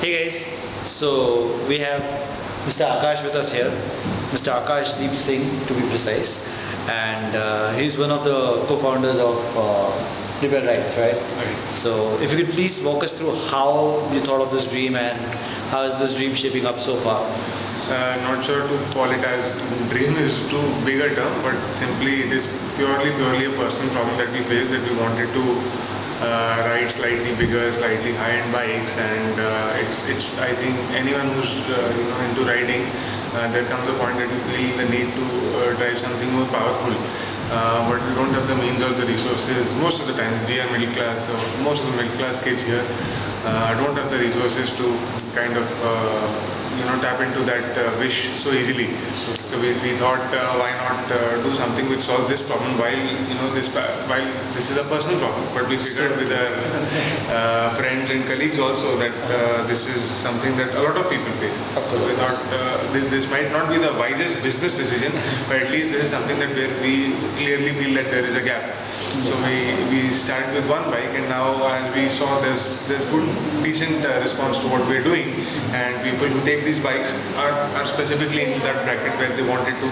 Hey guys, so we have Mr. Akash with us here, Mr. Akash Deep Singh to be precise, and he's one of the co-founders of Rebel Rides, right? Right. So if you could please walk us through how you thought of this dream and how is this dream shaping up so far? Not sure to call it as dream is too big a term, but simply it is purely a personal problem that we faced, that we wanted to ride slightly bigger, slightly high-end bikes, and it's I think anyone who's into riding, there comes a point that you feel the need to drive something more powerful. But we don't have the means or the resources. Most of the time, we are middle class, so most of the middle class kids here don't have the resources to kind of tap into that wish so easily. So we thought, why not do something which solves this problem while this is a personal problem, but we figured with our friends and colleagues also that this is something that a lot of people face. So we thought this might not be the wisest business decision, but at least this is something that where we clearly feel that there is a gap. So we started with one bike, and now as we saw there's good decent response to what we're doing, and people who take these bikes are specifically into that bracket where they wanted to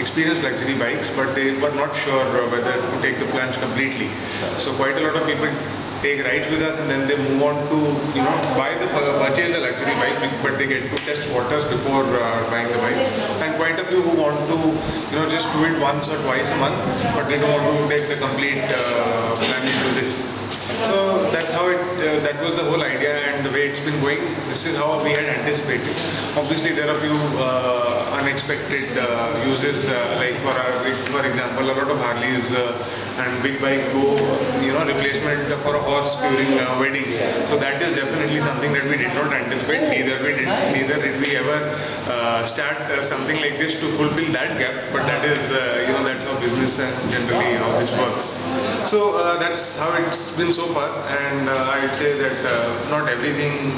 experience luxury bikes, but they were not sure whether to take the plunge completely. So quite a lot of people take rides with us, and then they move on to purchase the luxury bike, but they get to test waters before buying the bike. And quite a few who want to just do it once or twice a month, but they don't want to take the complete plunge into this. So that's how that was the whole idea, and the way it's been going, this is how we had anticipated. Obviously there are a few unexpected uses, like for example, a lot of Harleys and big bike go replacement for a horse during weddings. So that is definitely something that we did not anticipate. Neither did we ever start something like this to fulfill that gap, but that is that's how business and generally how this works. So that's how it's been so far, and I'd say that not everything,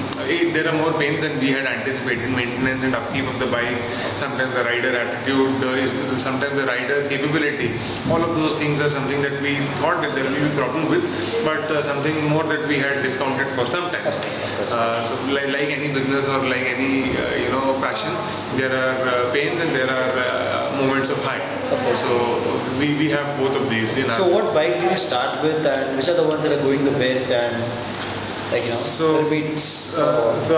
there are more pains than we had anticipated. Maintenance and upkeep of the bike, sometimes the rider attitude, sometimes the rider capability. All of those things are something that we thought that there will be a problem with, but something more that we had discounted for sometimes. So like any business or like any passion, there are pains and there are moments of high. So we have both of these in our. So what bike did you start with, and which are the ones that are going the best, and so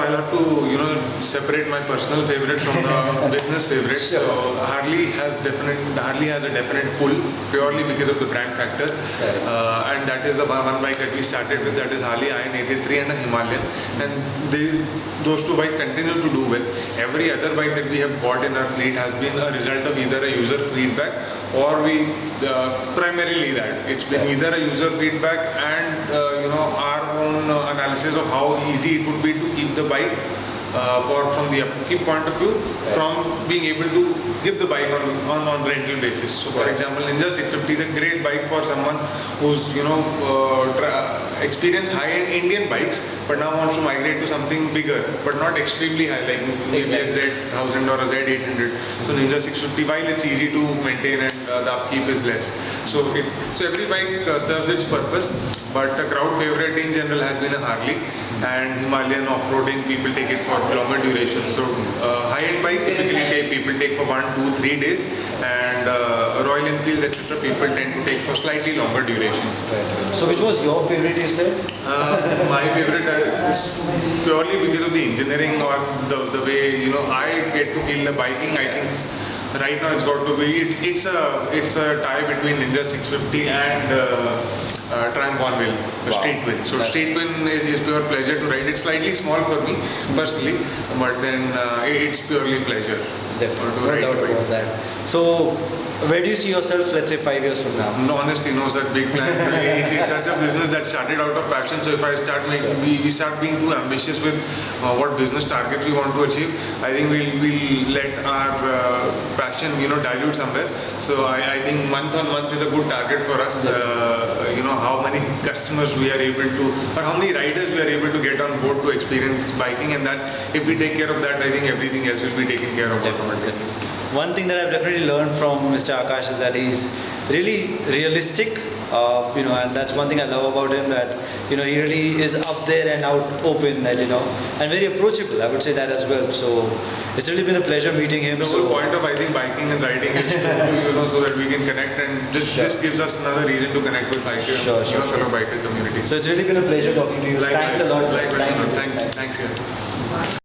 I'll have to separate my personal favorite from the business favorite. Sure. So Harley has a definite pull purely because of the brand factor, and that is the one bike that we started with, that is Harley Iron 83 and a Himalayan, and those two bikes continue to do well. Every other bike that we have bought in our fleet has been a result of either a user feedback or primarily that it's been either a user feedback and our own analysis of how easy it would be to keep the bike from the upkeep point of view, from being able to give the bike on rental basis. So for example, Ninja 650 is a great bike for someone who's experienced high-end Indian bikes, but now wants to migrate to something bigger, but not extremely high, like maybe a Z1000 or a Z800. So Ninja 650, while it's easy to maintain and the upkeep is less. So every bike serves its purpose, but a crowd favorite in general has been a Harley, and Himalayan off-roading, people take it for longer duration. So high-end bikes typically people take for 1, 2, 3 days, and Royal Enfield, etc., people tend to take for slightly longer duration. Right. So which was your favorite, you said? My favorite is purely because of the engineering or the way I get to feel the biking. I think right now it's got to be it's a tie between Ninja 650 and Triumph One Wheel, Street Twin. So Street Twin is pure pleasure to ride. It's slightly small for me personally, but then it's purely pleasure. Definitely, no doubt about that. So where do you see yourself, let's say 5 years from now? No, honestly, no such big plan. It's such a business that started out of passion. So if I start we start being too ambitious with what business targets we want to achieve, I think we'll let our passion dilute somewhere. So I think month on month is a good target for us. How many customers we are able to, or how many riders we are able to get on board to experience biking, and that if we take care of that, I think everything else will be taken care of automatically. One thing that I've definitely learned from Mr. Akash is that he's really realistic And that's one thing I love about him, that he really is up there and out open, that and very approachable. I would say that as well. So it's really been a pleasure meeting him. The whole point of, I think, biking and riding is to, so that we can connect, and this gives us another reason to connect with biker, fellow biker community. So it's really been a pleasure talking to you. Likewise. Thanks a lot. Likewise. Thank you. Thanks. Yeah.